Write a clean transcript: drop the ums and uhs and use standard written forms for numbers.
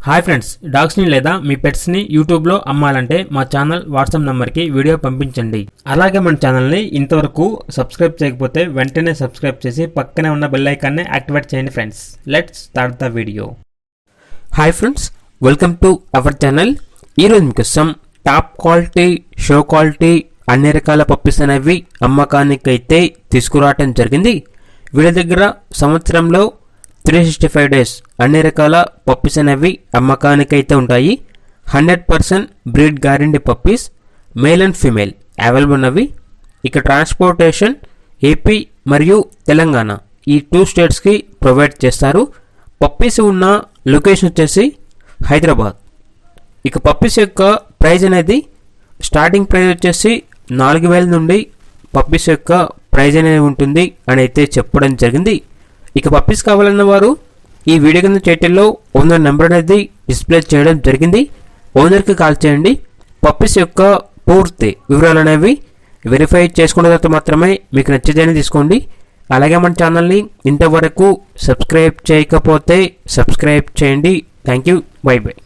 Hi friends, డాగ్స్ని లేదా మీ పెట్స్ని యూట్యూబ్లో అమ్మాలంటే మా ఛానల్ వాట్సాప్ నెంబర్కి వీడియో పంపించండి. అలాగే మన ఛానల్ని ఇంతవరకు సబ్స్క్రైబ్ చేయకపోతే వెంటనే సబ్స్క్రైబ్ చేసి పక్కనే ఉన్న బెల్ ఐకాన్ని యాక్టివేట్ చేయండి friends. Let's start the video. Hi friends, welcome to our channel. ఈరోజు మీకోసం టాప్ క్వాలిటీ, షో క్వాలిటీ అన్ని రకాల పప్పీస్ అనేవి అమ్మకానికైతే తీసుకురావటం జరిగింది. వీళ్ళ దగ్గర సంవత్సరంలో 365 డేస్ అన్ని రకాల పప్పీస్ అనేవి అమ్మకానికైతే ఉంటాయి. 100% breed guarantee puppies, male and female available ఉన్నవి. ఇక ట్రాన్స్పోర్టేషన్ ఏపీ మరియు తెలంగాణ ఈ 2 స్టేట్స్కి ప్రొవైడ్ చేస్తారు. పప్పీస్ ఉన్న లొకేషన్ వచ్చేసి హైదరాబాద్. ఇక పప్పీస్ యొక్క ప్రైస్ అనేది స్టార్టింగ్ ప్రైస్ వచ్చేసి 4,000 నుండి పప్పీస్ యొక్క ప్రైజ్ అనేది ఉంటుంది అని అయితే చెప్పడం జరిగింది. ఇక పప్పీస్ కావాలన్న వారు ఈ వీడియో కింద టైటిల్లో ఓనర్ నెంబర్ అనేది డిస్ప్లే చేయడం జరిగింది. ఓనర్కి కాల్ చేయండి. పప్పీస్ యొక్క పూర్తి వివరాలు అనేవి వెరిఫై చేసుకున్న తర్వాత మాత్రమే మీకు నచ్చేదని తీసుకోండి. అలాగే మన ఛానల్ని ఇంతవరకు సబ్స్క్రైబ్ చేయకపోతే సబ్స్క్రైబ్ చేయండి. Thank you. By by.